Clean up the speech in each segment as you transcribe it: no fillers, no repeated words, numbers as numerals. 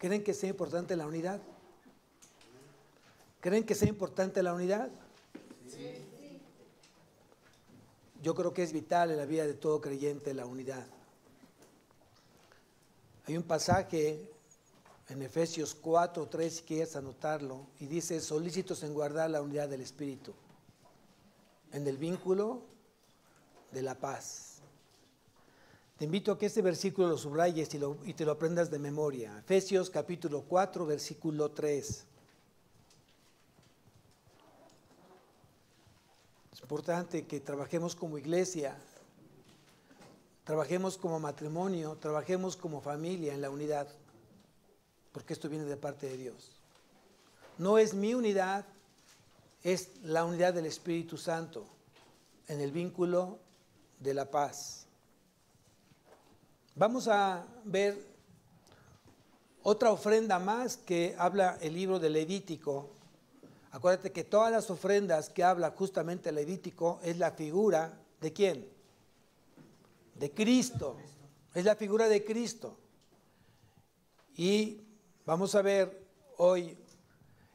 ¿Creen que sea importante la unidad? ¿Creen que sea importante la unidad? Sí. Yo creo que es vital en la vida de todo creyente la unidad. Hay un pasaje en Efesios 4:3, si quieres anotarlo, y dice: solícitos en guardar la unidad del Espíritu, en el vínculo de la paz. Te invito a que este versículo lo subrayes y te lo aprendas de memoria. Efesios capítulo 4, versículo 3. Es importante que trabajemos como iglesia, trabajemos como matrimonio, trabajemos como familia en la unidad, porque esto viene de parte de Dios. No es mi unidad, es la unidad del Espíritu Santo en el vínculo de la paz. Vamos a ver otra ofrenda más que habla el libro de Levítico. Acuérdate que todas las ofrendas que habla justamente Levítico es la figura ¿de quién? De Cristo. Es la figura de Cristo. Y vamos a ver hoy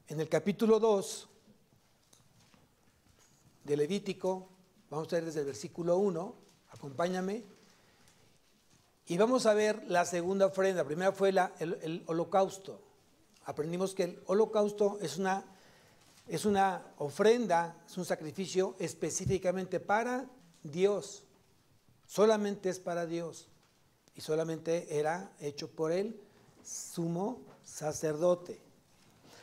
en el capítulo 2 de Levítico, vamos a ver desde el versículo 1, acompáñame. Y vamos a ver la segunda ofrenda. La primera fue el holocausto. Aprendimos que el holocausto es una ofrenda, es un sacrificio específicamente para Dios. Solamente es para Dios. Y solamente era hecho por el sumo sacerdote.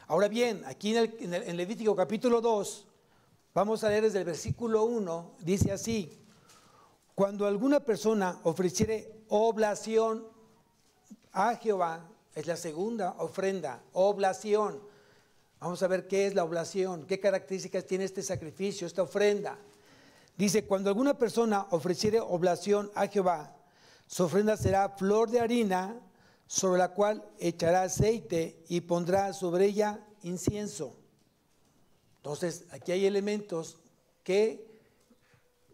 Ahora bien, aquí en Levítico capítulo 2, vamos a leer desde el versículo 1, dice así: cuando alguna persona ofreciere oblación a Jehová, es la segunda ofrenda, oblación. Vamos a ver qué es la oblación, qué características tiene este sacrificio, esta ofrenda. Dice: cuando alguna persona ofreciere oblación a Jehová, su ofrenda será flor de harina, sobre la cual echará aceite y pondrá sobre ella incienso. Entonces, aquí hay elementos que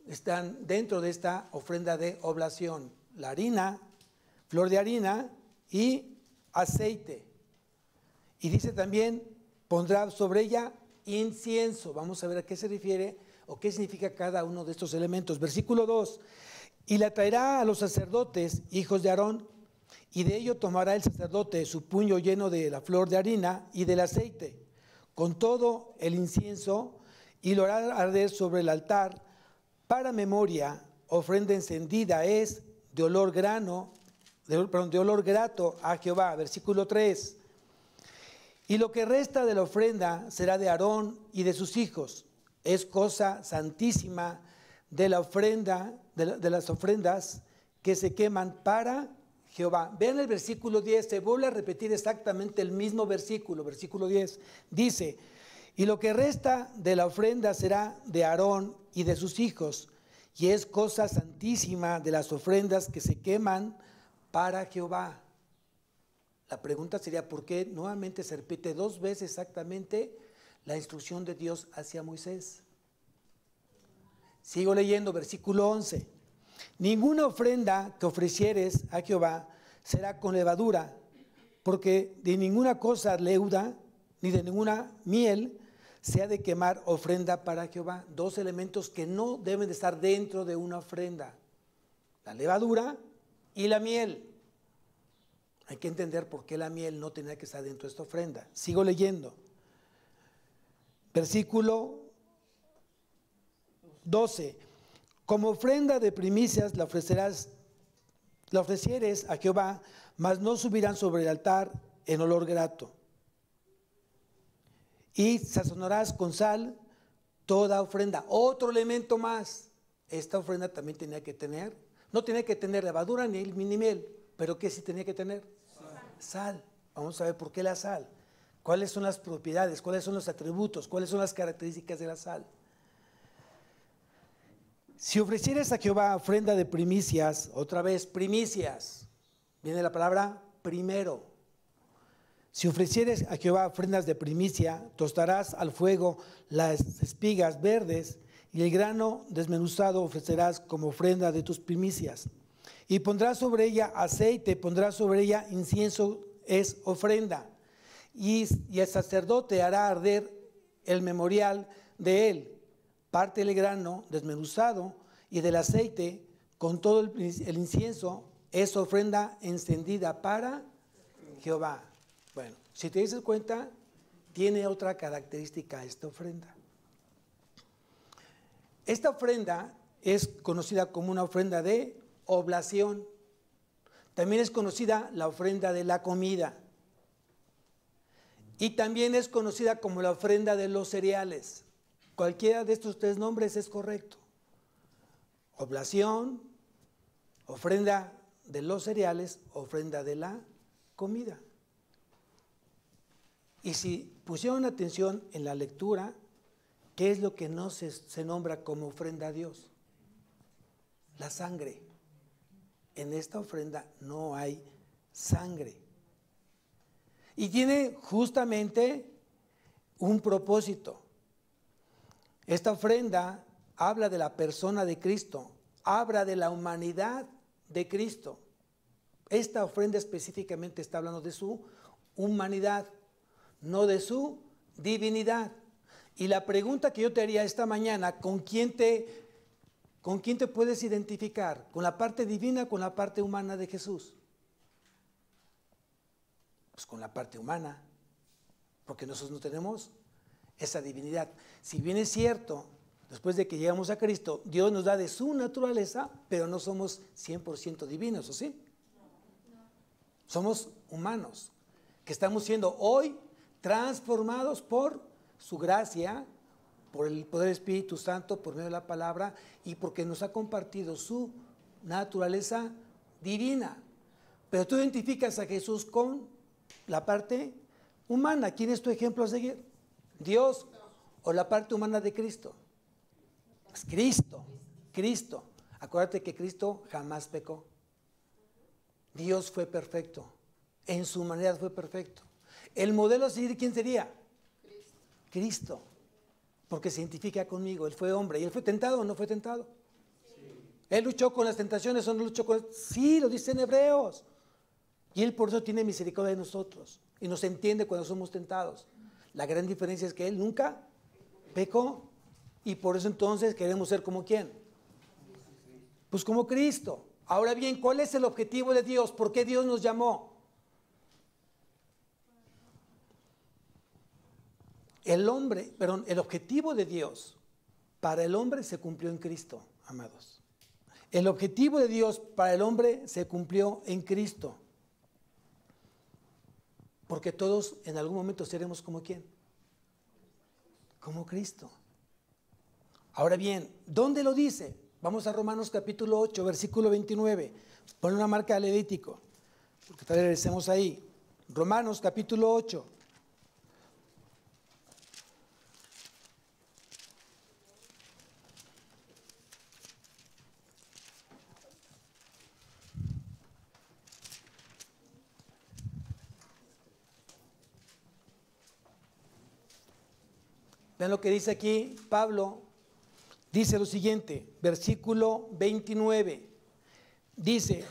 están dentro de esta ofrenda de oblación: la harina, flor de harina y aceite. Y dice también: pondrá sobre ella incienso. Vamos a ver a qué se refiere o qué significa cada uno de estos elementos. Versículo 2: y la traerá a los sacerdotes, hijos de Aarón, y de ello tomará el sacerdote su puño lleno de la flor de harina y del aceite, con todo el incienso, y lo hará arder sobre el altar. Para memoria, ofrenda encendida es de olor grato a Jehová. Versículo 3. Y lo que resta de la ofrenda será de Aarón y de sus hijos. Es cosa santísima de la ofrenda, de las ofrendas que se queman para Jehová. Vean el versículo 10, se vuelve a repetir exactamente el mismo versículo. Versículo 10 dice: y lo que resta de la ofrenda será de Aarón y de sus hijos, y es cosa santísima de las ofrendas que se queman para Jehová. La pregunta sería: ¿por qué nuevamente se repite dos veces exactamente la instrucción de Dios hacia Moisés? Sigo leyendo, versículo 11. Ninguna ofrenda que ofrecieres a Jehová será con levadura, porque de ninguna cosa leuda, ni de ninguna miel se ha de quemar ofrenda para Jehová. Dos elementos que no deben de estar dentro de una ofrenda: la levadura y la miel. Hay que entender por qué la miel no tenía que estar dentro de esta ofrenda. Sigo leyendo. Versículo 12. Como ofrenda de primicias la ofrecieres a Jehová, mas no subirán sobre el altar en olor grato. Y sazonarás con sal toda ofrenda. Otro elemento más. Esta ofrenda también tenía que tener, no tenía que tener levadura ni miel, pero ¿qué sí tenía que tener? Sal. Vamos a ver por qué la sal. ¿Cuáles son las propiedades? ¿Cuáles son los atributos? ¿Cuáles son las características de la sal? Si ofrecieres a Jehová ofrenda de primicias, otra vez primicias, viene la palabra primero. Si ofrecieres a Jehová ofrendas de primicia, tostarás al fuego las espigas verdes, y el grano desmenuzado ofrecerás como ofrenda de tus primicias. Y pondrás sobre ella aceite, pondrás sobre ella incienso es ofrenda. Y el sacerdote hará arder el memorial de él, parte del grano desmenuzado y del aceite con todo el incienso, es ofrenda encendida para Jehová. Bueno, si te das cuenta, tiene otra característica esta ofrenda. Esta ofrenda es conocida como una ofrenda de oblación. También es conocida la ofrenda de la comida. Y también es conocida como la ofrenda de los cereales. Cualquiera de estos tres nombres es correcto. Oblación, ofrenda de los cereales, ofrenda de la comida. Y si pusieron atención en la lectura, ¿qué es lo que no se nombra como ofrenda a Dios? La sangre. En esta ofrenda no hay sangre. Y tiene justamente un propósito. Esta ofrenda habla de la persona de Cristo, habla de la humanidad de Cristo. Esta ofrenda específicamente está hablando de su humanidad, no de su divinidad. Y la pregunta que yo te haría esta mañana, ¿con quién te puedes identificar? ¿Con la parte divina o con la parte humana de Jesús? Pues con la parte humana, porque nosotros no tenemos esa divinidad. Si bien es cierto, después de que llegamos a Cristo, Dios nos da de su naturaleza, pero no somos 100% divinos, ¿o sí? Somos humanos, que estamos siendo hoy transformados por su gracia, por el poder del Espíritu Santo, por medio de la palabra, y porque nos ha compartido su naturaleza divina. Pero tú identificas a Jesús con la parte humana. ¿Quién es tu ejemplo a seguir? ¿Dios o la parte humana de Cristo? Es Cristo. Acuérdate que Cristo jamás pecó. Dios fue perfecto. En su humanidad fue perfecto. El modelo a seguir, ¿quién sería? Cristo. Porque se identifica conmigo. Él fue hombre. ¿Y él fue tentado o no fue tentado? Sí. ¿Él luchó con las tentaciones o no luchó con? Sí, lo dice en Hebreos. Y él por eso tiene misericordia de nosotros. Y nos entiende cuando somos tentados. La gran diferencia es que él nunca pecó. Y por eso entonces queremos ser como ¿quién? Pues como Cristo. Ahora bien, ¿cuál es el objetivo de Dios? ¿Por qué Dios nos llamó? El objetivo de Dios para el hombre se cumplió en Cristo, amados. El objetivo de Dios para el hombre se cumplió en Cristo. Porque todos en algún momento seremos como ¿quién? Como Cristo. Ahora bien, ¿dónde lo dice? Vamos a Romanos capítulo 8, versículo 29. Pon una marca a Levítico, porque tal vez regresemos ahí. Romanos capítulo 8. Vean lo que dice aquí Pablo. Dice lo siguiente, versículo 29. Dice,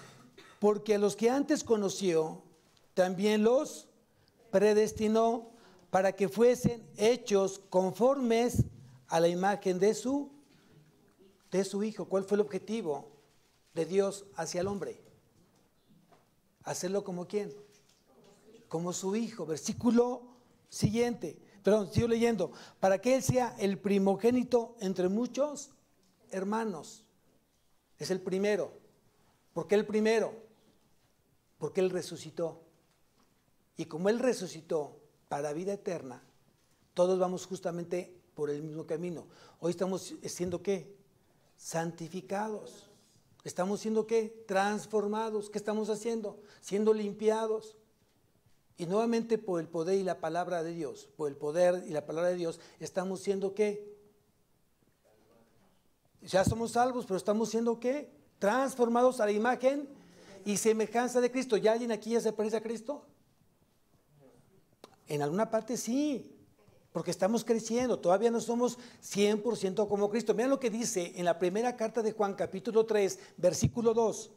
porque a los que antes conoció, también los predestinó para que fuesen hechos conformes a la imagen de su Hijo. ¿Cuál fue el objetivo de Dios hacia el hombre? Hacerlo como ¿quién? Como su Hijo. Versículo siguiente. Perdón, sigo leyendo. Para que Él sea el primogénito entre muchos hermanos. Es el primero. ¿Por qué el primero? Porque Él resucitó. Y como Él resucitó para vida eterna, todos vamos justamente por el mismo camino. Hoy estamos siendo ¿qué? Santificados. Estamos siendo ¿qué? Transformados. ¿Qué estamos haciendo? Siendo limpiados. Y nuevamente por el poder y la palabra de Dios, por el poder y la palabra de Dios, estamos siendo ¿qué? Ya somos salvos, pero estamos siendo ¿qué? Transformados a la imagen y semejanza de Cristo. ¿Ya alguien aquí ya se parece a Cristo? En alguna parte sí, porque estamos creciendo, todavía no somos 100% como Cristo. Vean lo que dice en la primera carta de Juan, capítulo 3, versículo 2.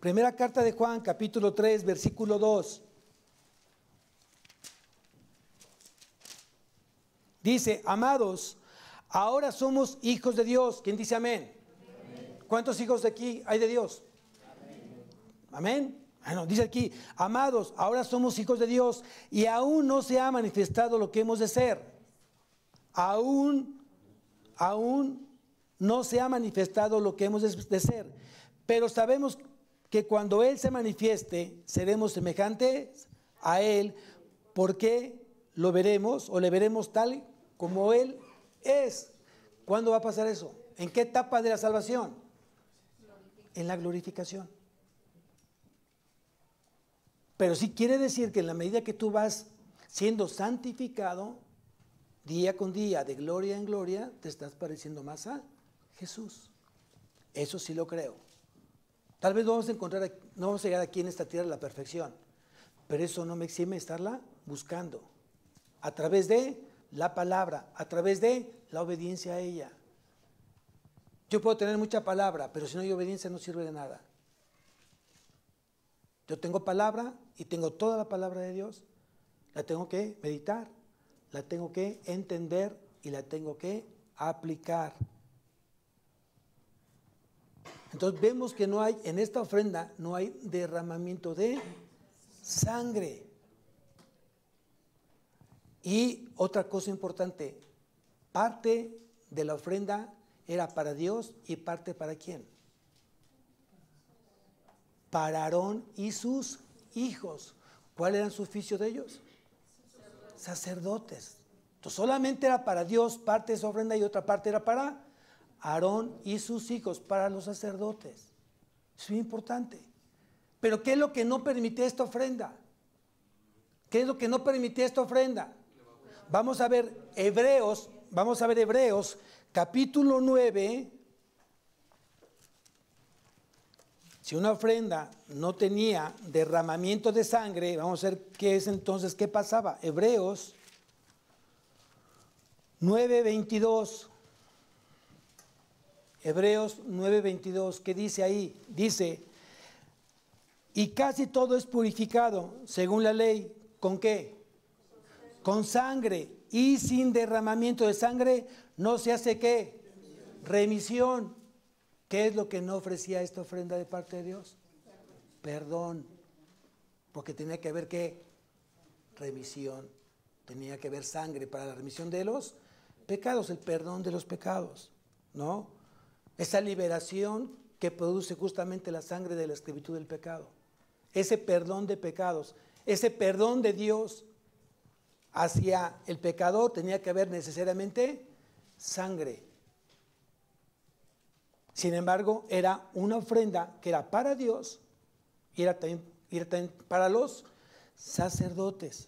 Primera carta de Juan, capítulo 3, versículo 2. Dice, amados, ahora somos hijos de Dios. ¿Quién dice amén? Amén. ¿Cuántos hijos de aquí hay de Dios? Amén. Amén. Bueno, dice aquí, amados, ahora somos hijos de Dios y aún no se ha manifestado lo que hemos de ser. Aún no se ha manifestado lo que hemos de ser. Pero sabemos que cuando Él se manifieste, seremos semejantes a Él, porque lo veremos o le veremos tal como Él es. ¿Cuándo va a pasar eso? ¿En qué etapa de la salvación? En la glorificación. Pero sí quiere decir que en la medida que tú vas siendo santificado, día con día, de gloria en gloria, te estás pareciendo más a Jesús. Eso sí lo creo. Tal vez no vamos a llegar aquí en esta tierra a la perfección, pero eso no me exime de estarla buscando. A través de la palabra, a través de la obediencia a ella. Yo puedo tener mucha palabra, pero si no hay obediencia no sirve de nada. Yo tengo palabra y tengo toda la palabra de Dios. La tengo que meditar, la tengo que entender y la tengo que aplicar. Entonces vemos que no hay, en esta ofrenda no hay derramamiento de sangre. Y otra cosa importante, parte de la ofrenda era para Dios y parte para ¿quién? Para Aarón y sus hijos. ¿Cuál era su oficio de ellos? Sacerdotes. Entonces solamente era para Dios parte de esa ofrenda y otra parte era para Aarón y sus hijos, para los sacerdotes. Es muy importante. Pero ¿qué es lo que no permitía esta ofrenda? ¿Qué es lo que no permitía esta ofrenda? Vamos a ver Hebreos capítulo 9. Si una ofrenda no tenía derramamiento de sangre, vamos a ver qué es entonces, qué pasaba. Hebreos 9:22. Hebreos 9:22, ¿qué dice ahí? Dice, y casi todo es purificado, según la ley, ¿con qué? Con sangre, y sin derramamiento de sangre no se hace ¿qué? Remisión. ¿Qué es lo que no ofrecía esta ofrenda de parte de Dios? Perdón, porque tenía que haber ¿qué? Remisión, tenía que haber sangre para la remisión de los pecados, el perdón de los pecados, ¿no? Esa liberación que produce justamente la sangre de la esclavitud del pecado. Ese perdón de pecados, ese perdón de Dios hacia el pecador tenía que haber necesariamente sangre. Sin embargo, era una ofrenda que era para Dios y era también para los sacerdotes.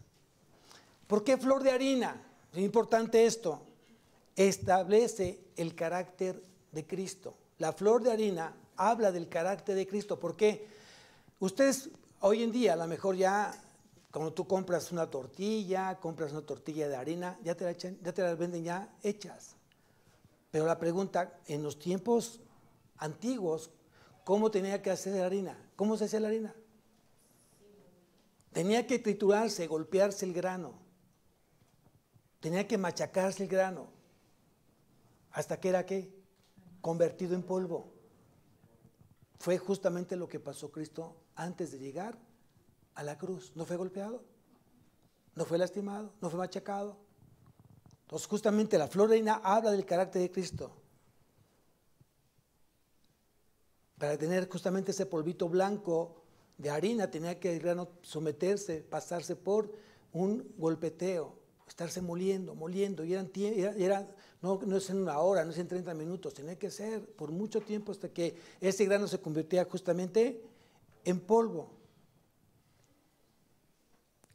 ¿Por qué flor de harina? Es importante esto. Establece el carácter de Cristo. La flor de harina habla del carácter de Cristo. ¿Por qué? Ustedes hoy en día, a lo mejor ya, cuando tú compras una tortilla de harina, ya te las venden ya hechas. Pero la pregunta, en los tiempos antiguos, ¿cómo tenía que hacer la harina? ¿Cómo se hacía la harina? Tenía que triturarse, golpearse el grano. Tenía que machacarse el grano. ¿Hasta que era qué? Convertido en polvo. Fue justamente lo que pasó Cristo antes de llegar a la cruz. No fue golpeado, no fue lastimado, no fue machacado. Entonces justamente la flor de harina habla del carácter de Cristo. Para tener justamente ese polvito blanco de harina tenía que el grano someterse, pasarse por un golpeteo, estarse moliendo, y no es en una hora, no es en 30 minutos, tenía que ser por mucho tiempo hasta que ese grano se convirtiera justamente en polvo.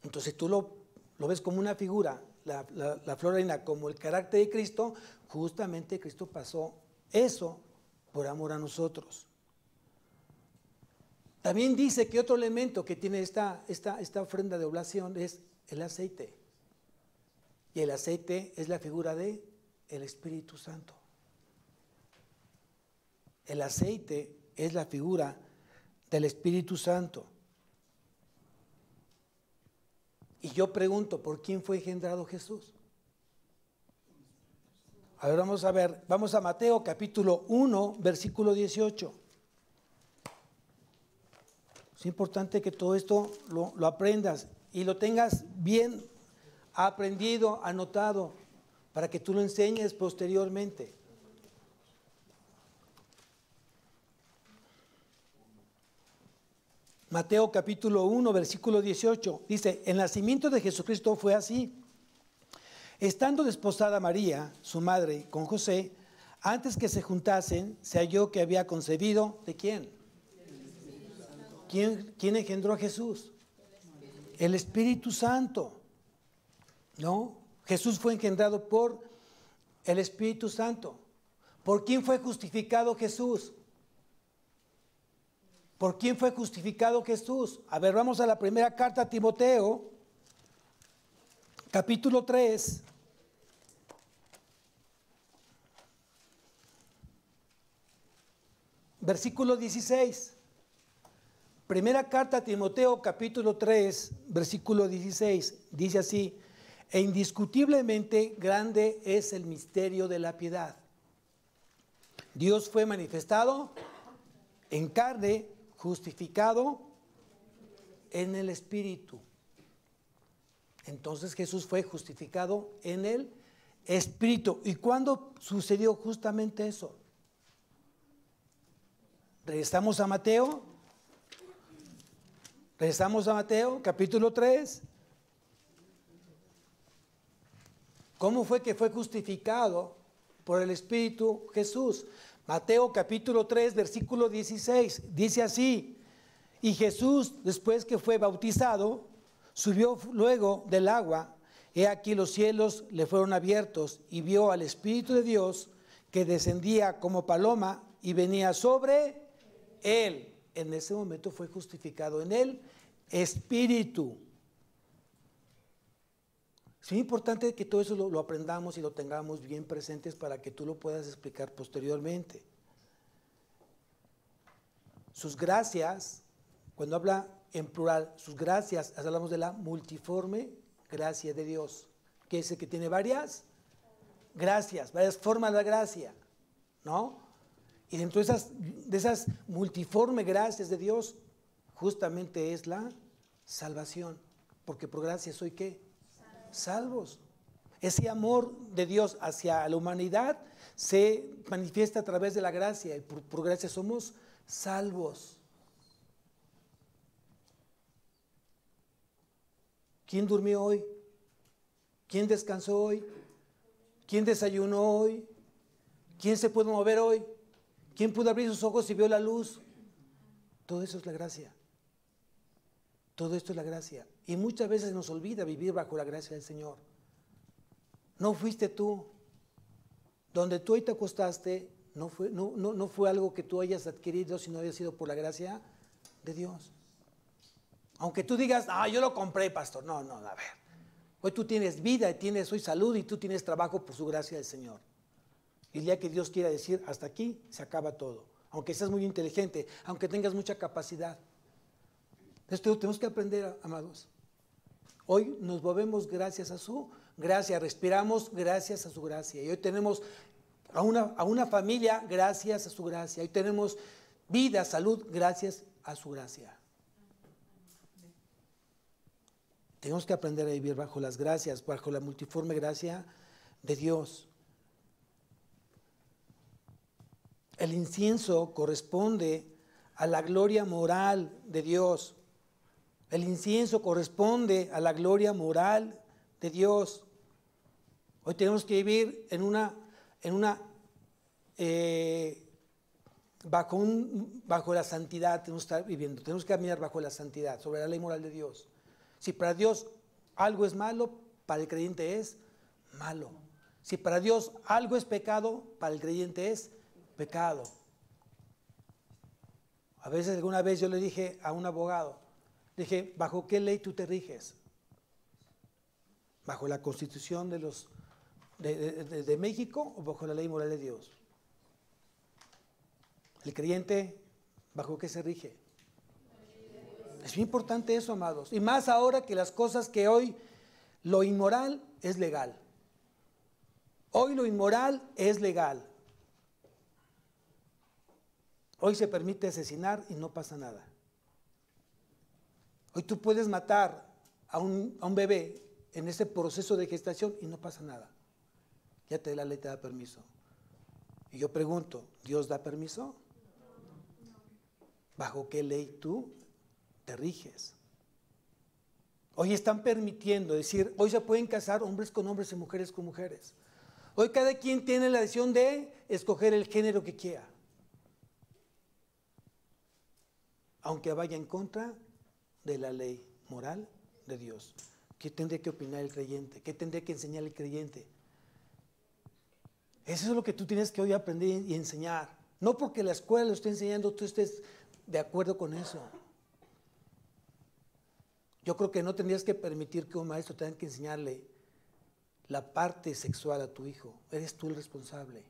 Entonces tú lo ves como una figura, la flor de harina, como el carácter de Cristo. Justamente Cristo pasó eso por amor a nosotros. También dice que otro elemento que tiene esta ofrenda de oblación es el aceite. Y el aceite es la figura del Espíritu Santo. El aceite es la figura del Espíritu Santo. Y yo pregunto, ¿por quién fue engendrado Jesús? A ver, vamos a Mateo capítulo 1, versículo 18. Es importante que todo esto lo aprendas y lo tengas bien aprendido, anotado, para que tú lo enseñes posteriormente. Mateo capítulo 1, versículo 18, dice, el nacimiento de Jesucristo fue así. Estando desposada María, su madre, con José, antes que se juntasen, se halló que había concebido, ¿de quién? ¿Quién engendró a Jesús? El Espíritu Santo. ¿No? Jesús fue engendrado por el Espíritu Santo. ¿Por quién fue justificado Jesús? ¿Por quién fue justificado Jesús? A ver, vamos a la primera carta a Timoteo, capítulo 3. Versículo 16. Primera carta a Timoteo, capítulo 3, versículo 16. Dice así, e indiscutiblemente grande es el misterio de la piedad. Dios fue manifestado en carne, justificado en el Espíritu. Entonces Jesús fue justificado en el Espíritu. ¿Y cuándo sucedió justamente eso? Regresamos a Mateo. Regresamos a Mateo, capítulo 3. ¿Cómo fue que fue justificado por el Espíritu Jesús? Mateo capítulo 3, versículo 16, dice así, y Jesús, después que fue bautizado, subió luego del agua, he aquí los cielos le fueron abiertos, y vio al Espíritu de Dios que descendía como paloma y venía sobre él. En ese momento fue justificado en el Espíritu. Es muy importante que todo eso lo aprendamos y lo tengamos bien presentes para que tú lo puedas explicar posteriormente. Sus gracias, cuando habla en plural, sus gracias, hablamos de la multiforme gracia de Dios, que es el que tiene varias gracias, varias formas de la gracia, ¿no? Y dentro de esas multiforme gracias de Dios, justamente es la salvación, porque por gracia soy ¿qué? Salvos. Ese amor de Dios hacia la humanidad se manifiesta a través de la gracia y por gracia somos salvos. ¿Quién durmió hoy? ¿Quién descansó hoy? ¿Quién desayunó hoy? ¿Quién se pudo mover hoy? ¿Quién pudo abrir sus ojos y vio la luz? Todo eso es la gracia. Todo esto es la gracia. Y muchas veces nos olvida vivir bajo la gracia del Señor. No fuiste tú. Donde tú hoy te acostaste, no fue algo que tú hayas adquirido, sino había sido por la gracia de Dios. Aunque tú digas, yo lo compré, pastor. No, a ver. Hoy tú tienes vida, tienes hoy salud y tú tienes trabajo por su gracia del Señor. Y el día que Dios quiera decir, hasta aquí, se acaba todo. Aunque seas muy inteligente, aunque tengas mucha capacidad. Esto tenemos que aprender, amados. Hoy nos movemos gracias a su gracia, respiramos gracias a su gracia. Y hoy tenemos a una familia gracias a su gracia. Hoy tenemos vida, salud, gracias a su gracia. Tenemos que aprender a vivir bajo las gracias, bajo la multiforme gracia de Dios. El incienso corresponde a la gloria moral de Dios. El incienso corresponde a la gloria moral de Dios. Hoy tenemos que vivir bajo la santidad, tenemos que estar viviendo, tenemos que caminar bajo la santidad, sobre la ley moral de Dios. Si para Dios algo es malo, para el creyente es malo. Si para Dios algo es pecado, para el creyente es pecado. A veces, alguna vez yo le dije a un abogado, dije, ¿bajo qué ley tú te riges? ¿Bajo la Constitución de México o bajo la ley moral de Dios? El creyente, ¿bajo qué se rige? Es muy importante eso, amados. Y más ahora que las cosas que hoy, lo inmoral es legal. Hoy lo inmoral es legal. Hoy se permite asesinar y no pasa nada. Hoy tú puedes matar a un bebé en ese proceso de gestación y no pasa nada. Ya la ley te da permiso. Y yo pregunto, ¿Dios da permiso? ¿Bajo qué ley tú te riges? Hoy están permitiendo, decir, hoy se pueden casar hombres con hombres y mujeres con mujeres. Hoy cada quien tiene la decisión de escoger el género que quiera. Aunque vaya en contra de la ley moral de Dios. ¿Qué tendría que opinar el creyente? ¿Qué tendría que enseñar el creyente? Eso es lo que tú tienes que hoy aprender y enseñar. No porque la escuela lo esté enseñando, tú estés de acuerdo con eso. Yo creo que no tendrías que permitir que un maestro tenga que enseñarle la parte sexual a tu hijo. Eres tú el responsable.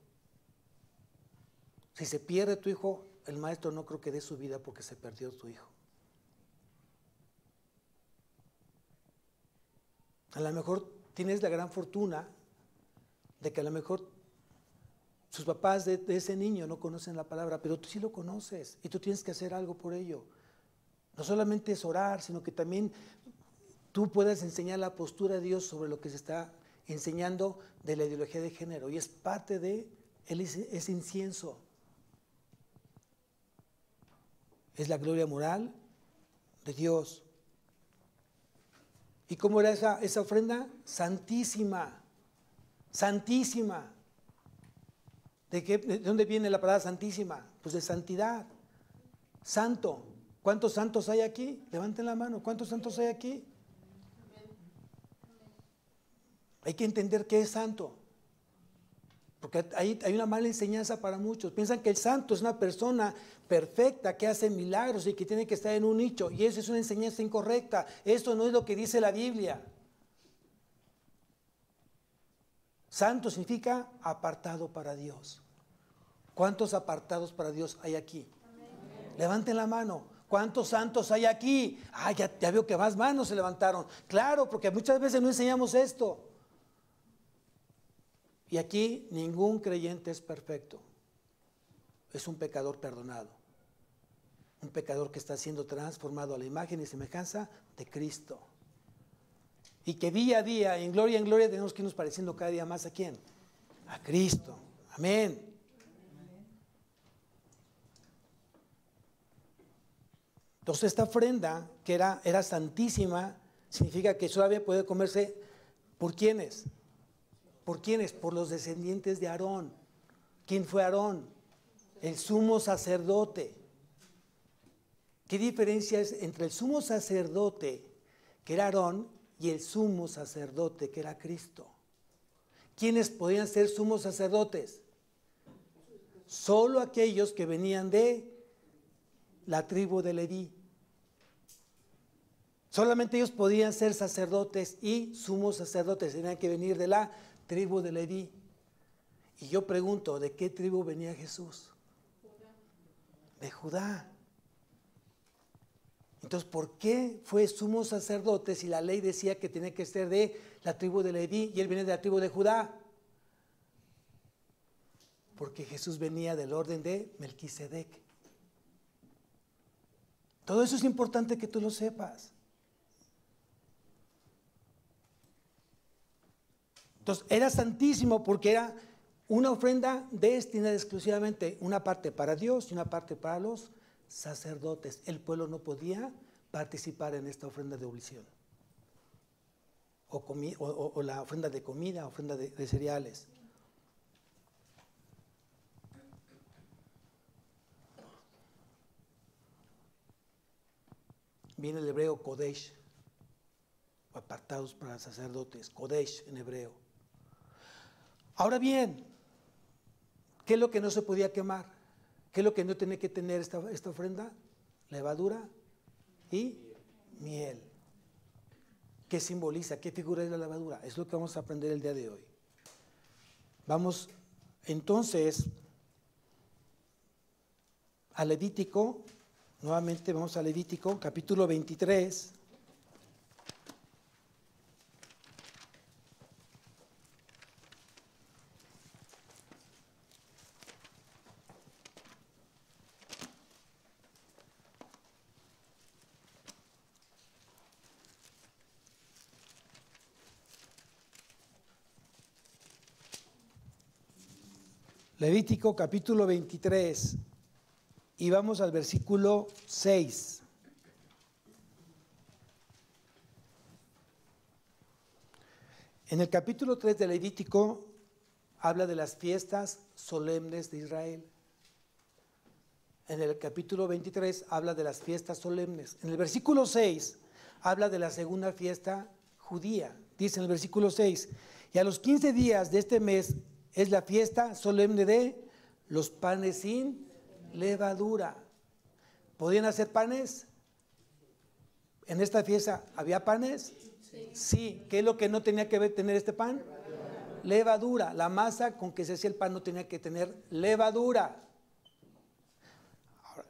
Si se pierde tu hijo, el maestro no creo que dé su vida porque se perdió tu hijo. A lo mejor tienes la gran fortuna de que a lo mejor sus papás de ese niño no conocen la palabra, pero tú sí lo conoces y tú tienes que hacer algo por ello. No solamente es orar, sino que también tú puedas enseñar la postura de Dios sobre lo que se está enseñando de la ideología de género. Y es parte de ese incienso. Es la gloria moral de Dios. ¿Y cómo era esa ofrenda? Santísima. Santísima. ¿De dónde viene la palabra santísima? Pues de santidad. Santo. ¿Cuántos santos hay aquí? Levanten la mano. ¿Cuántos santos hay aquí? Hay que entender qué es santo. Porque hay una mala enseñanza para muchos. Piensan que el santo es una persona perfecta que hace milagros y que tiene que estar en un nicho. Y eso es una enseñanza incorrecta. Esto no es lo que dice la Biblia. Santo significa apartado para Dios. ¿Cuántos apartados para Dios hay aquí? Amén. Levanten la mano. ¿Cuántos santos hay aquí? Ya veo que más manos se levantaron. Claro, porque muchas veces no enseñamos esto. Y aquí ningún creyente es perfecto. Es un pecador perdonado. Un pecador que está siendo transformado a la imagen y semejanza de Cristo. Y que día a día, en gloria tenemos que irnos pareciendo cada día más ¿a quién? A Cristo. Amén. Entonces esta ofrenda, que era santísima, significa que todavía puede comerse ¿por quiénes? ¿Por quiénes? Por los descendientes de Aarón. ¿Quién fue Aarón? El sumo sacerdote. ¿Qué diferencia es entre el sumo sacerdote, que era Aarón, y el sumo sacerdote, que era Cristo? ¿Quiénes podían ser sumos sacerdotes? Solo aquellos que venían de la tribu de Leví. Solamente ellos podían ser sacerdotes y sumos sacerdotes. Tenían que venir de la tribu de Leví. Y yo pregunto, ¿de qué tribu venía Jesús? De Judá. Entonces, ¿por qué fue sumo sacerdote si la ley decía que tenía que ser de la tribu de Leví y él viene de la tribu de Judá? Porque Jesús venía del orden de Melquisedec. Todo eso es importante que tú lo sepas. Entonces, era santísimo porque era una ofrenda destinada exclusivamente, una parte para Dios y una parte para los sacerdotes. El pueblo no podía participar en esta ofrenda de oblación. O la ofrenda de comida, ofrenda de cereales. Viene el hebreo Kodesh, apartados para sacerdotes, Kodesh en hebreo. Ahora bien, ¿qué es lo que no se podía quemar? ¿Qué es lo que no tenía que tener esta ofrenda? Levadura y miel. ¿Qué simboliza? ¿Qué figura es la levadura? Es lo que vamos a aprender el día de hoy. Vamos entonces a Levítico Nuevamente vamos a Levítico, capítulo 23. Levítico capítulo 23 y vamos al versículo 6. En el capítulo 3 de Levítico habla de las fiestas solemnes de Israel. En el capítulo 23 habla de las fiestas solemnes. En el versículo 6 habla de la segunda fiesta judía. Dice en el versículo 6, y a los 15 días de este mes es la fiesta solemne de los panes sin levadura. ¿Podían hacer panes? ¿En esta fiesta había panes? Sí. ¿Qué es lo que no tenía que tener este pan? Levadura. La masa con que se hacía el pan no tenía que tener levadura. Ahora,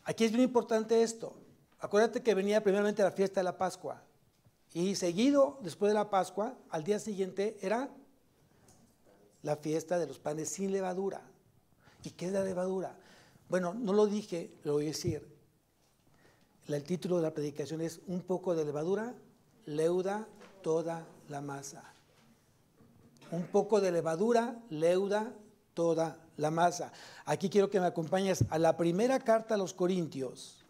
aquí es bien importante esto. Acuérdate que venía primeramente la fiesta de la Pascua. Y seguido, después de la Pascua, al día siguiente era la fiesta de los panes sin levadura. ¿Y qué es la levadura? Bueno, no lo dije, lo voy a decir. El título de la predicación es un poco de levadura, leuda toda la masa. Un poco de levadura, leuda toda la masa. Aquí quiero que me acompañes a la primera carta a los Corintios.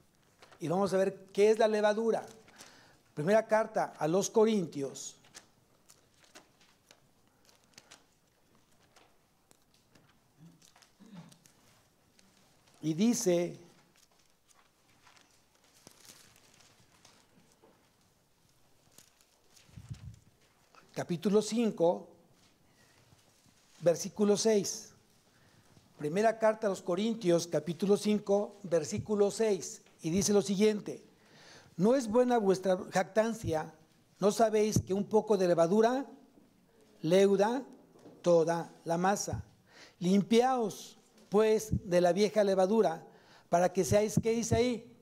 Y vamos a ver qué es la levadura. Primera carta a los Corintios. Y dice, capítulo 5, versículo 6. Primera carta a los Corintios, capítulo 5, versículo 6. Y dice lo siguiente, ¿no es buena vuestra jactancia? ¿No sabéis que un poco de levadura leuda toda la masa? Limpiaos pues de la vieja levadura, para que seáis, ¿qué dice ahí?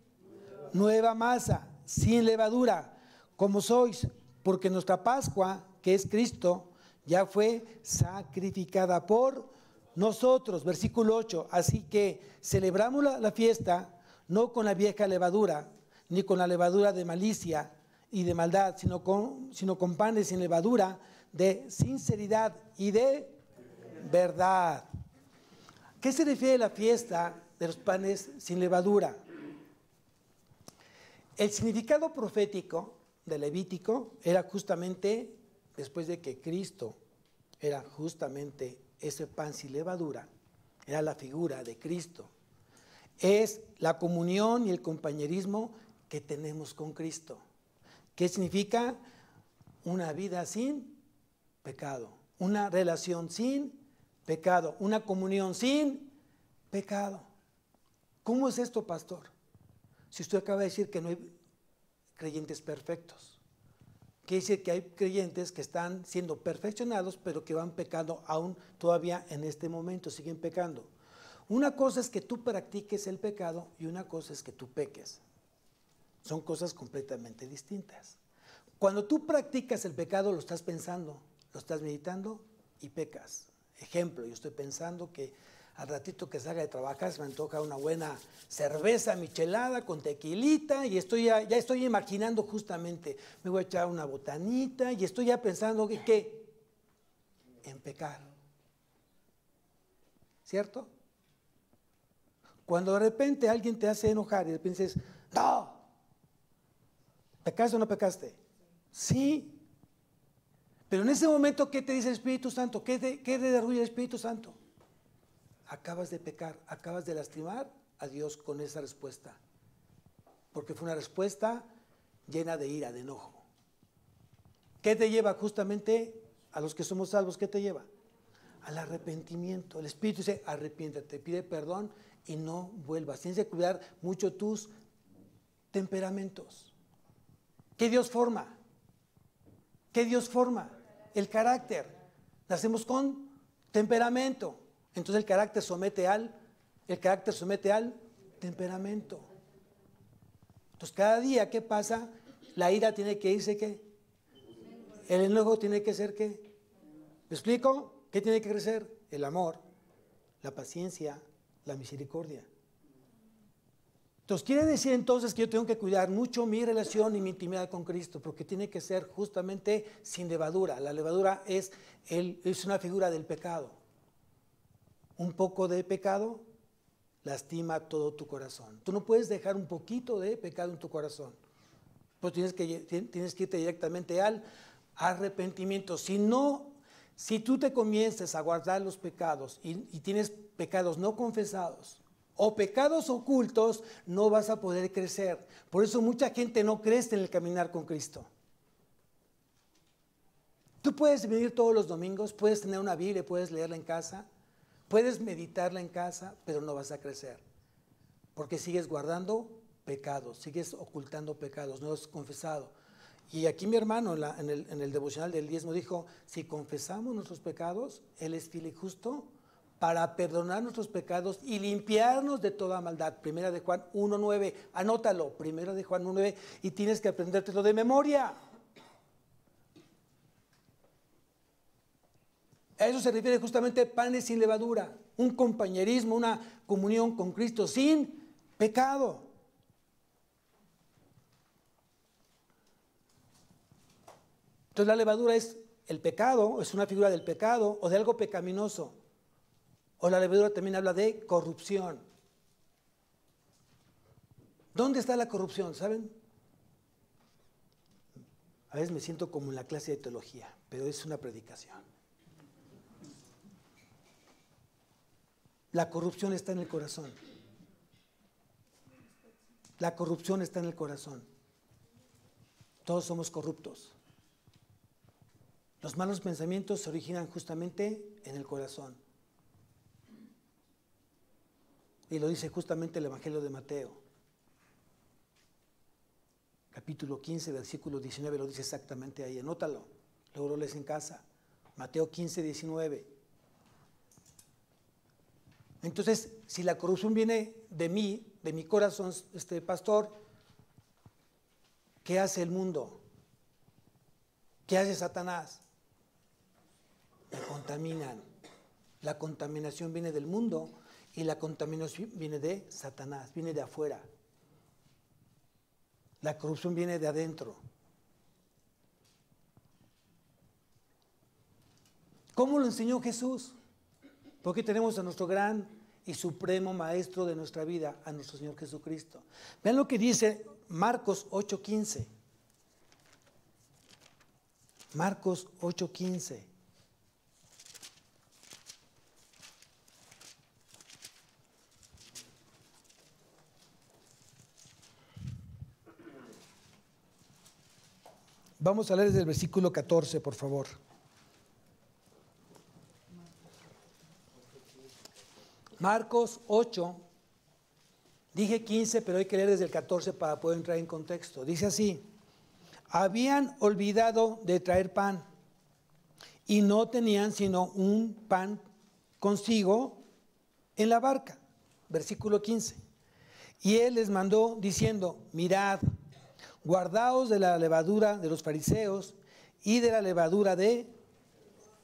Nueva masa, sin levadura, como sois, porque nuestra Pascua, que es Cristo, ya fue sacrificada por nosotros. Versículo 8, así que celebramos la fiesta, no con la vieja levadura, ni con la levadura de malicia y de maldad, sino con panes sin levadura, de sinceridad y de verdad. ¿Qué se refiere a la fiesta de los panes sin levadura? El significado profético de Levítico era justamente, después de que Cristo era justamente ese pan sin levadura, era la figura de Cristo. Es la comunión y el compañerismo que tenemos con Cristo. ¿Qué significa? Una vida sin pecado, una relación sin pecado, una comunión sin pecado. ¿Cómo es esto, pastor? Si usted acaba de decir que no hay creyentes perfectos. Quiere decir que hay creyentes que están siendo perfeccionados, pero que van pecando aún todavía en este momento, siguen pecando. Una cosa es que tú practiques el pecado y una cosa es que tú peques. Son cosas completamente distintas. Cuando tú practicas el pecado, lo estás pensando, lo estás meditando y pecas. Ejemplo, yo estoy pensando que al ratito que salga de trabajar se me antoja una buena cerveza michelada con tequilita y ya estoy imaginando justamente, me voy a echar una botanita y estoy ya pensando que en pecar. ¿Cierto? Cuando de repente alguien te hace enojar y de repente dices, no, ¿pecaste o no pecaste? Sí. Pero en ese momento, ¿qué te dice el Espíritu Santo? ¿Qué te derruye el Espíritu Santo? Acabas de pecar, acabas de lastimar a Dios con esa respuesta. Porque fue una respuesta llena de ira, de enojo. ¿Qué te lleva justamente a los que somos salvos? ¿Qué te lleva? Al arrepentimiento. El Espíritu dice, arrepiéntate, pide perdón y no vuelvas. Tienes que cuidar mucho tus temperamentos. ¿Qué Dios forma? ¿Qué Dios forma? El carácter. Nacemos con temperamento. Entonces el carácter somete al temperamento. Entonces, cada día que pasa, la ira tiene que irse, ¿qué? El enojo tiene que ser, ¿qué? ¿Me explico? ¿Qué tiene que crecer? El amor, la paciencia, la misericordia. Entonces, quiere decir entonces que yo tengo que cuidar mucho mi relación y mi intimidad con Cristo, porque tiene que ser justamente sin levadura. La levadura es una figura del pecado. Un poco de pecado lastima todo tu corazón. Tú no puedes dejar un poquito de pecado en tu corazón. Pues tienes que irte directamente al arrepentimiento. Si tú te comienzas a guardar los pecados y tienes pecados no confesados o pecados ocultos, no vas a poder crecer. Por eso mucha gente no crece en el caminar con Cristo. Tú puedes venir todos los domingos, puedes tener una Biblia, puedes leerla en casa, puedes meditarla en casa, pero no vas a crecer. Porque sigues guardando pecados, sigues ocultando pecados, no has confesado. Y aquí mi hermano en el devocional del diezmo dijo, si confesamos nuestros pecados, Él es fiel y justo para perdonar nuestros pecados y limpiarnos de toda maldad. Primera de Juan 1:9, anótalo, Primera de Juan 1:9, y tienes que aprendértelo de memoria. A eso se refiere justamente panes sin levadura, un compañerismo, una comunión con Cristo sin pecado. Entonces la levadura es el pecado, es una figura del pecado o de algo pecaminoso. O la levadura también habla de corrupción. ¿Dónde está la corrupción? ¿Saben? A veces me siento como en la clase de teología, pero es una predicación. La corrupción está en el corazón. La corrupción está en el corazón. Todos somos corruptos. Los malos pensamientos se originan justamente en el corazón. Y lo dice justamente el Evangelio de Mateo. Capítulo 15, versículo 19, lo dice exactamente ahí. Anótalo, luego lo lees en casa. Mateo 15, 19. Entonces, si la corrupción viene de mí, de mi corazón, pastor, ¿qué hace el mundo? ¿Qué hace Satanás? Me contaminan. La contaminación viene del mundo y la contaminación viene de Satanás, viene de afuera. La corrupción viene de adentro. ¿Cómo lo enseñó Jesús? Porque tenemos a nuestro gran y supremo maestro de nuestra vida, a nuestro Señor Jesucristo. Vean lo que dice Marcos 8:15. Marcos 8:15. Vamos a leer desde el versículo 14, por favor. Marcos 8, dije 15, pero hay que leer desde el 14 para poder entrar en contexto. Dice así: habían olvidado de traer pan y no tenían sino un pan consigo en la barca. Versículo 15. Y él les mandó diciendo: mirad, guardaos de la levadura de los fariseos y de la levadura de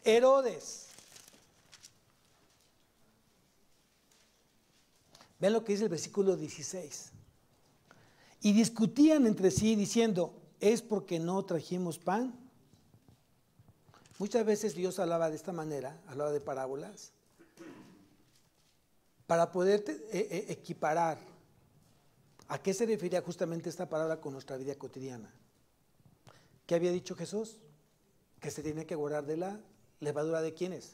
Herodes. Vean lo que dice el versículo 16. Y discutían entre sí diciendo: ¿es porque no trajimos pan? Muchas veces Dios hablaba de esta manera, hablaba de parábolas, para poder equiparar. ¿A qué se refería justamente esta palabra con nuestra vida cotidiana? ¿Qué había dicho Jesús? Que se tenía que guardar de la levadura de ¿quiénes?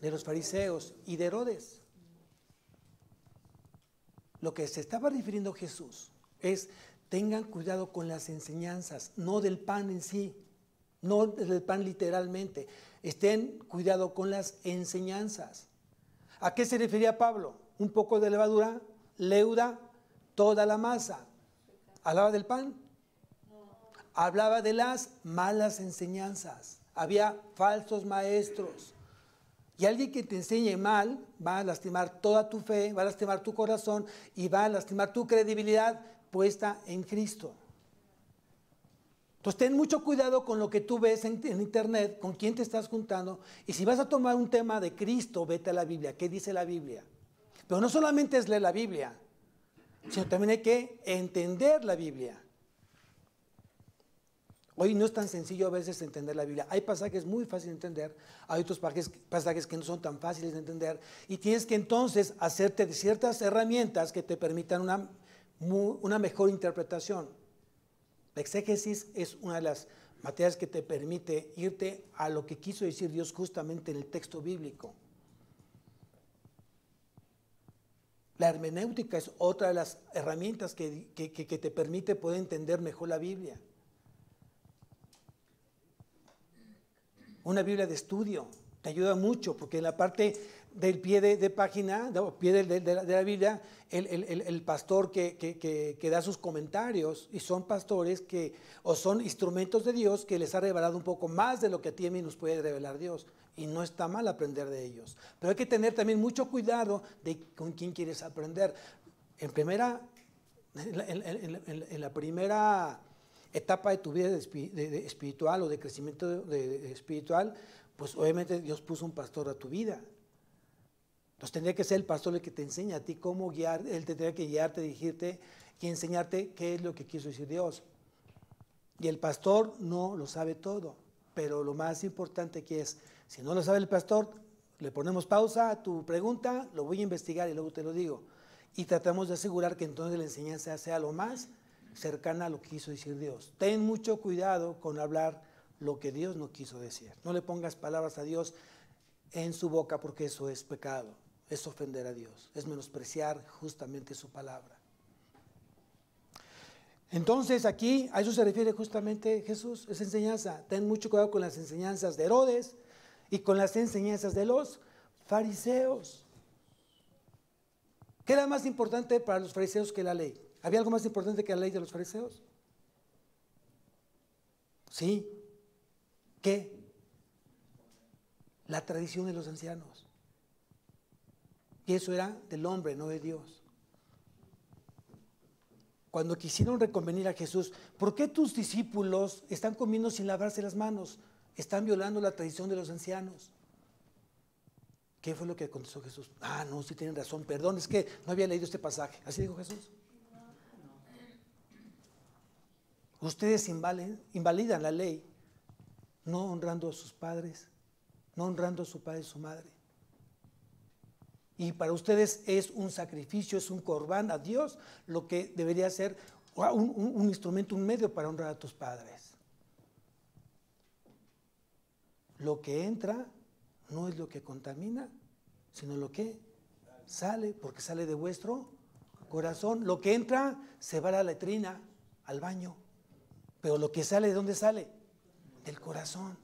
De los fariseos y de Herodes. Lo que se estaba refiriendo Jesús es: tengan cuidado con las enseñanzas, no del pan en sí, no del pan literalmente. Estén cuidado con las enseñanzas. ¿A qué se refería Pablo? Un poco de levadura, leuda toda la masa. ¿Hablaba del pan? Hablaba de las malas enseñanzas. Había falsos maestros. Y alguien que te enseñe mal va a lastimar toda tu fe, va a lastimar tu corazón y va a lastimar tu credibilidad puesta en Cristo. Entonces ten mucho cuidado con lo que tú ves en internet, con quién te estás juntando, y si vas a tomar un tema de Cristo, vete a la Biblia. ¿Qué dice la Biblia? Pero no solamente es leer la Biblia, sino también hay que entender la Biblia. Hoy no es tan sencillo a veces entender la Biblia. Hay pasajes muy fáciles de entender, hay otros pasajes que no son tan fáciles de entender, y tienes que entonces hacerte de ciertas herramientas que te permitan una mejor interpretación. La exégesis es una de las materias que te permite irte a lo que quiso decir Dios justamente en el texto bíblico. La hermenéutica es otra de las herramientas que te permite poder entender mejor la Biblia. Una Biblia de estudio te ayuda mucho, porque en la parte del pie de página, pie de la Biblia, el pastor que da sus comentarios, y son pastores o son instrumentos de Dios que les ha revelado un poco más de lo que a ti y a mí nos puede revelar Dios, y no está mal aprender de ellos, pero hay que tener también mucho cuidado de con quién quieres aprender. En la primera etapa de tu vida espiritual o de crecimiento espiritual, pues obviamente Dios puso un pastor a tu vida. Entonces tendría que ser el pastor el que te enseña a ti cómo guiar, él tendría que guiarte, dirigirte y enseñarte qué es lo que quiso decir Dios. Y el pastor no lo sabe todo, pero lo más importante que es, si no lo sabe el pastor, le ponemos pausa a tu pregunta, lo voy a investigar y luego te lo digo. Y tratamos de asegurar que entonces la enseñanza sea lo más cercana a lo que quiso decir Dios. Ten mucho cuidado con hablar lo que Dios no quiso decir. No le pongas palabras a Dios en su boca, porque eso es pecado, es ofender a Dios, es menospreciar justamente su palabra. Entonces aquí a eso se refiere justamente Jesús, esa enseñanza. Ten mucho cuidado con las enseñanzas de Herodes y con las enseñanzas de los fariseos. ¿Qué era más importante para los fariseos que la ley? ¿Había algo más importante que la ley de los fariseos? Sí. ¿Qué? La tradición de los ancianos. Y eso era del hombre, no de Dios. Cuando quisieron reconvenir a Jesús, ¿por qué tus discípulos están comiendo sin lavarse las manos? Están violando la tradición de los ancianos. ¿Qué fue lo que contestó Jesús? Ah, no, sí tienen razón, perdón, es que no había leído este pasaje. ¿Así dijo Jesús? Ustedes invalidan la ley, no honrando a sus padres, no honrando a su padre y su madre. Y para ustedes es un sacrificio, es un corbán a Dios, lo que debería ser un instrumento, un medio para honrar a tus padres. Lo que entra no es lo que contamina, sino lo que sale, porque sale de vuestro corazón. Lo que entra se va a la letrina, al baño, pero lo que sale, ¿de dónde sale? Del corazón.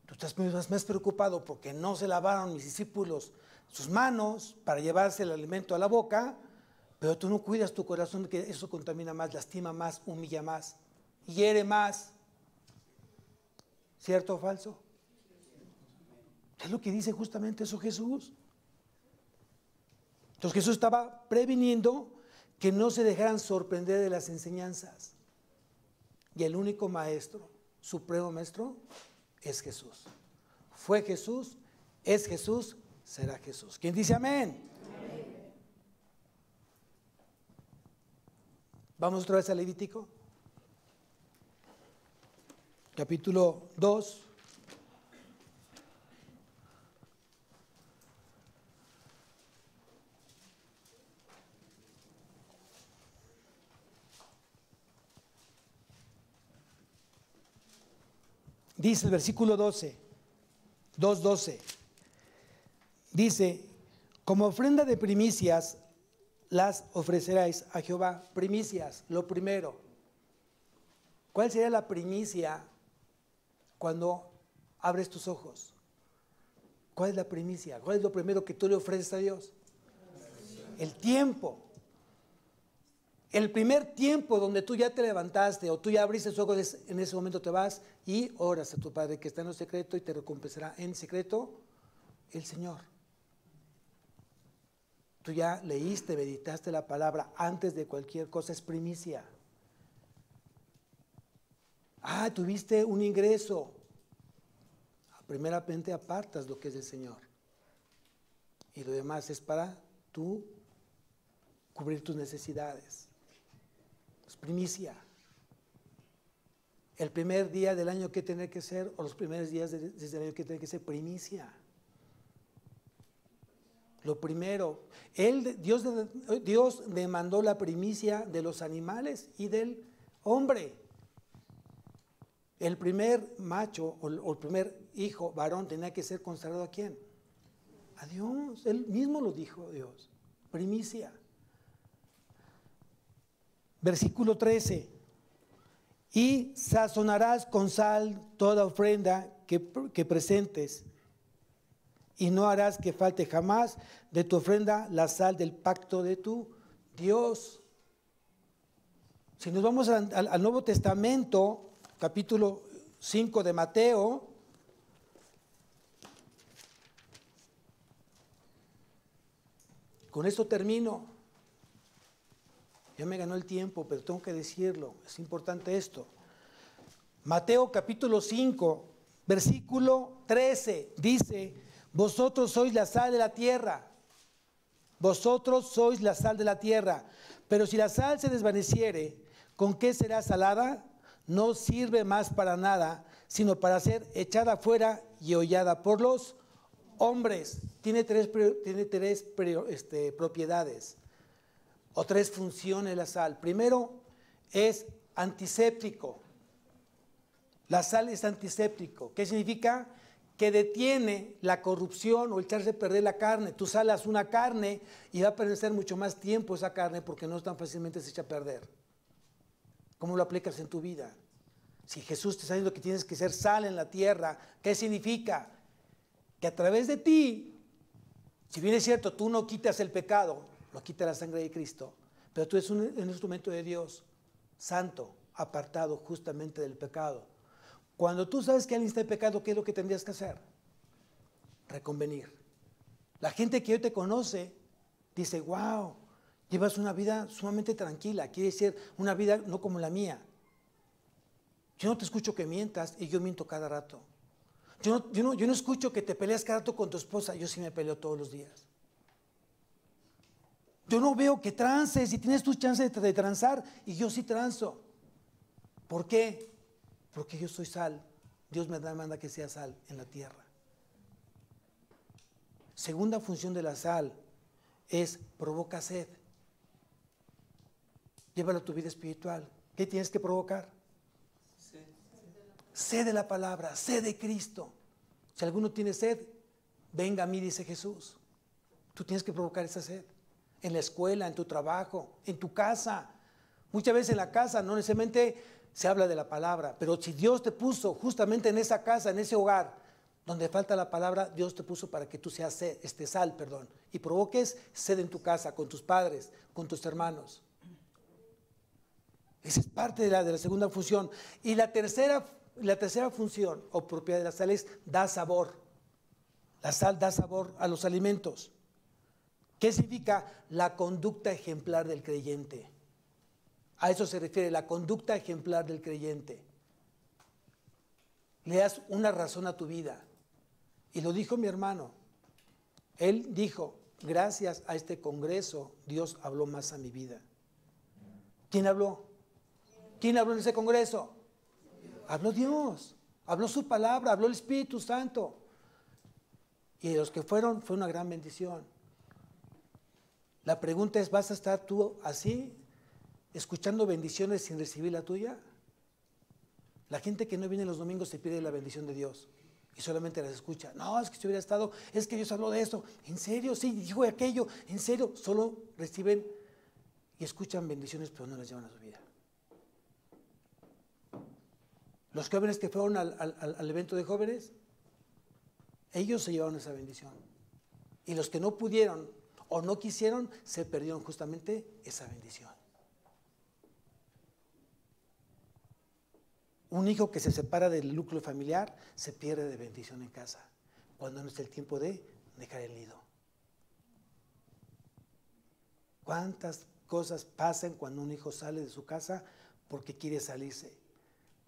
Tú estás más preocupado porque no se lavaron mis discípulos sus manos para llevarse el alimento a la boca, pero tú no cuidas tu corazón, que eso contamina más, lastima más, humilla más, hiere más. ¿Cierto o falso? Es lo que dice justamente eso Jesús. Entonces Jesús estaba previniendo que no se dejaran sorprender de las enseñanzas. Y el único maestro, supremo maestro, es Jesús. Fue Jesús, es Jesús, será Jesús. ¿Quién dice amén? Amén. Vamos otra vez a Levítico. Capítulo 2. Dice el versículo 2:12, dice, como ofrenda de primicias las ofreceráis a Jehová. Primicias, lo primero. ¿Cuál sería la primicia cuando abres tus ojos? ¿Cuál es la primicia? ¿Cuál es lo primero que tú le ofreces a Dios? El tiempo. El primer tiempo donde tú ya te levantaste o tú ya abriste tus ojos, en ese momento te vas y oras a tu Padre que está en lo secreto y te recompensará en secreto el Señor. tú ya leíste, meditaste la palabra antes de cualquier cosa, es primicia. Tuviste un ingreso. Primeramente apartas lo que es del Señor. Y lo demás es para tú cubrir tus necesidades. Es primicia. El primer día del año que tiene que ser, o los primeros días desde el año que tiene que ser primicia. Lo primero, Dios demandó la primicia de los animales y del hombre. El primer macho o el primer hijo varón tenía que ser consagrado ¿a quién? A Dios. Él mismo lo dijo Dios. Primicia. Versículo 13. Y sazonarás con sal toda ofrenda que presentes, y no harás que falte jamás de tu ofrenda la sal del pacto de tu Dios. Si nos vamos al Nuevo Testamento, capítulo 5 de Mateo, con esto termino. Ya me ganó el tiempo, pero tengo que decirlo, es importante esto. Mateo capítulo 5, versículo 13, dice: vosotros sois la sal de la tierra, vosotros sois la sal de la tierra, pero si la sal se desvaneciere, ¿con qué será salada? No sirve más para nada, sino para ser echada fuera y hollada por los hombres. Tiene tres propiedades o tres funciones la sal. Primero, es antiséptico. La sal es antiséptico. ¿Qué significa? Que detiene la corrupción o echarse a perder la carne. Tú salas una carne y va a permanecer mucho más tiempo esa carne porque no tan fácilmente se echa a perder. ¿Cómo lo aplicas en tu vida? Si Jesús te está diciendo que tienes que ser sal en la tierra, ¿qué significa? Que a través de ti, si bien es cierto, tú no quitas el pecado, lo quita la sangre de Cristo, pero tú eres un instrumento de Dios, santo, apartado justamente del pecado. Cuando tú sabes que alguien está en pecado, ¿qué es lo que tendrías que hacer? Reconvenir. La gente que hoy te conoce dice: wow, llevas una vida sumamente tranquila, quiere decir una vida no como la mía. Yo no te escucho que mientas y yo miento cada rato. Yo no escucho que te peleas cada rato con tu esposa, yo sí me peleo todos los días. Yo no veo que trances y tienes tu chance de transar y yo sí transo. ¿Por qué? Porque yo soy sal. Dios me manda que sea sal en la tierra. Segunda función de la sal es provoca sed. Llévala a tu vida espiritual. ¿Qué tienes que provocar? Sed de la palabra, sed de Cristo. Si alguno tiene sed, venga a mí, dice Jesús. Tú tienes que provocar esa sed. En la escuela, en tu trabajo, en tu casa. Muchas veces en la casa no necesariamente se habla de la palabra, pero si Dios te puso justamente en esa casa, en ese hogar, donde falta la palabra, Dios te puso para que tú seas sal, y provoques sed en tu casa, con tus padres, con tus hermanos. Esa es parte de la segunda función. Y la tercera función o propiedad de la sal es da sabor. La sal da sabor a los alimentos. ¿Qué significa? La conducta ejemplar del creyente. A eso se refiere la conducta ejemplar del creyente. Le das una razón a tu vida. Y lo dijo mi hermano. Él dijo: gracias a este congreso, Dios habló más a mi vida. ¿Quién habló? ¿Quién habló en ese congreso? Habló Dios, habló su palabra, habló el Espíritu Santo. Y los que fueron, fue una gran bendición. La pregunta es: ¿vas a estar tú así, escuchando bendiciones sin recibir la tuya? La gente que no viene los domingos se pierde la bendición de Dios y solamente las escucha. No, es que si hubiera estado, es que Dios habló de eso. ¿En serio? Sí, dijo aquello. ¿En serio? Solo reciben y escuchan bendiciones, pero no las llevan a su vida. Los jóvenes que fueron al evento de jóvenes, ellos se llevaron esa bendición. Y los que no pudieron o no quisieron, se perdieron justamente esa bendición. Un hijo que se separa del núcleo familiar se pierde de bendición en casa, cuando no es el tiempo de dejar el nido. ¿Cuántas cosas pasan cuando un hijo sale de su casa porque quiere salirse?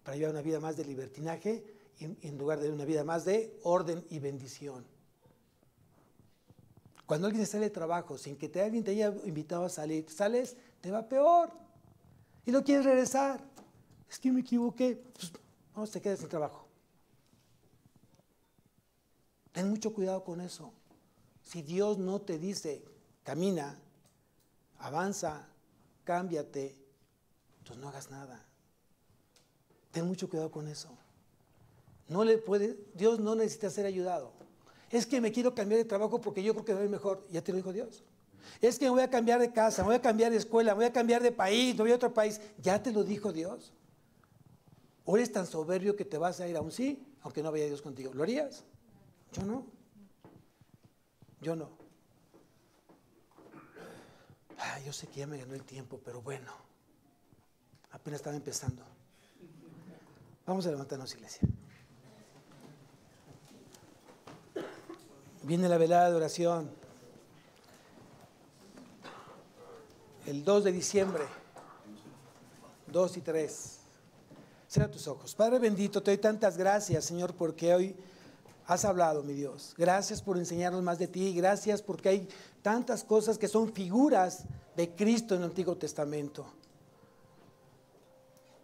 Para llevar una vida más de libertinaje en lugar de una vida más de orden y bendición. Cuando alguien sale de trabajo sin que alguien te haya invitado a salir, sales, te va peor. Y no quieres regresar. Es que me equivoqué. Pues, vamos, te quedas sin trabajo. Ten mucho cuidado con eso. Si Dios no te dice, camina, avanza, cámbiate, pues no hagas nada. Ten mucho cuidado con eso. Dios no necesita ser ayudado. Es que me quiero cambiar de trabajo porque yo creo que me va a ir mejor. Ya te lo dijo Dios. Es que me voy a cambiar de casa, me voy a cambiar de escuela, me voy a cambiar de país, me voy a otro país. Ya te lo dijo Dios. ¿O eres tan soberbio que te vas a ir a un sí, aunque no vaya Dios contigo? ¿Lo harías? Yo no. Yo no. Yo sé que ya me ganó el tiempo, pero bueno, apenas estaba empezando. Vamos a levantarnos, iglesia. Viene la velada de oración. El 2 de diciembre, 2 y 3. Cierra tus ojos. Padre bendito, te doy tantas gracias, Señor, porque hoy has hablado, mi Dios. Gracias por enseñarnos más de ti. Gracias porque hay tantas cosas que son figuras de Cristo en el Antiguo Testamento.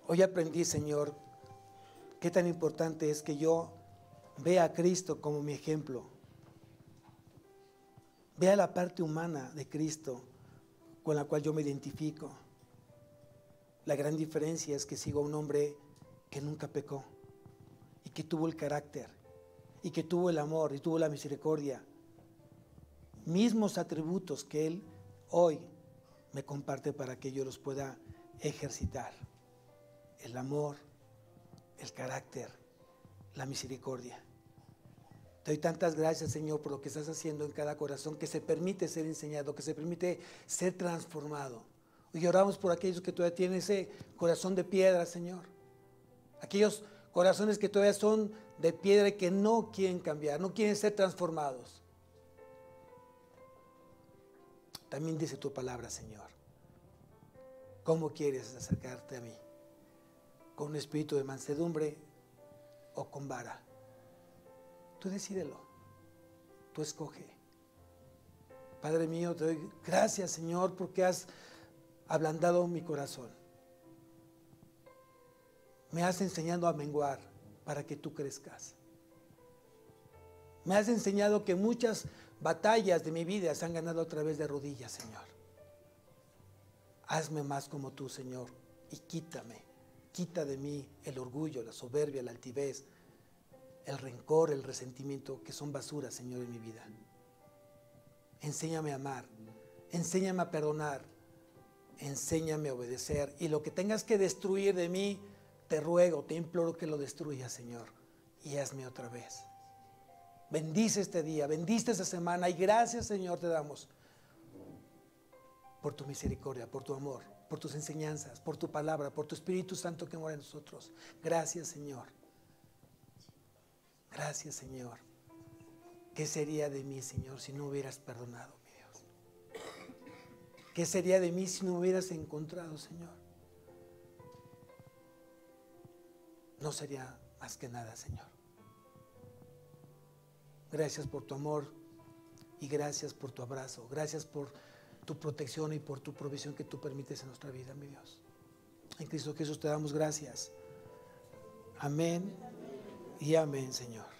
Hoy aprendí, Señor, qué tan importante es que yo vea a Cristo como mi ejemplo. Vea la parte humana de Cristo con la cual yo me identifico. La gran diferencia es que sigo a un hombre que nunca pecó y que tuvo el carácter y que tuvo el amor y tuvo la misericordia. Mismos atributos que Él hoy me comparte para que yo los pueda ejercitar. El amor, el carácter, la misericordia. Te doy tantas gracias, Señor, por lo que estás haciendo en cada corazón, que se permite ser enseñado, que se permite ser transformado. Y oramos por aquellos que todavía tienen ese corazón de piedra, Señor. Aquellos corazones que todavía son de piedra y que no quieren cambiar, no quieren ser transformados. También dice tu palabra, Señor. ¿Cómo quieres acercarte a mí? ¿Con un espíritu de mansedumbre o con vara? Tú decídelo, tú escoge. Padre mío, te doy gracias, Señor, porque has ablandado mi corazón. Me has enseñado a menguar para que tú crezcas. Me has enseñado que muchas batallas de mi vida se han ganado a través de rodillas, Señor. Hazme más como tú, Señor, y quita de mí el orgullo, la soberbia, la altivez, el rencor, el resentimiento, que son basuras, Señor, en mi vida. Enséñame a amar, enséñame a perdonar, enséñame a obedecer, y lo que tengas que destruir de mí, te ruego, te imploro que lo destruyas, Señor, y hazme otra vez. Bendice este día, bendice esta semana, y gracias, Señor, te damos por tu misericordia, por tu amor, por tus enseñanzas, por tu palabra, por tu Espíritu Santo que mora en nosotros. Gracias, Señor. Gracias, Señor. ¿Qué sería de mí, Señor, si no hubieras perdonado, mi Dios? ¿Qué sería de mí si no hubieras encontrado, Señor? No sería más que nada, Señor. Gracias por tu amor y gracias por tu abrazo. Gracias por tu protección y por tu provisión que tú permites en nuestra vida, mi Dios. En Cristo Jesús te damos gracias. Amén y amén, Señor.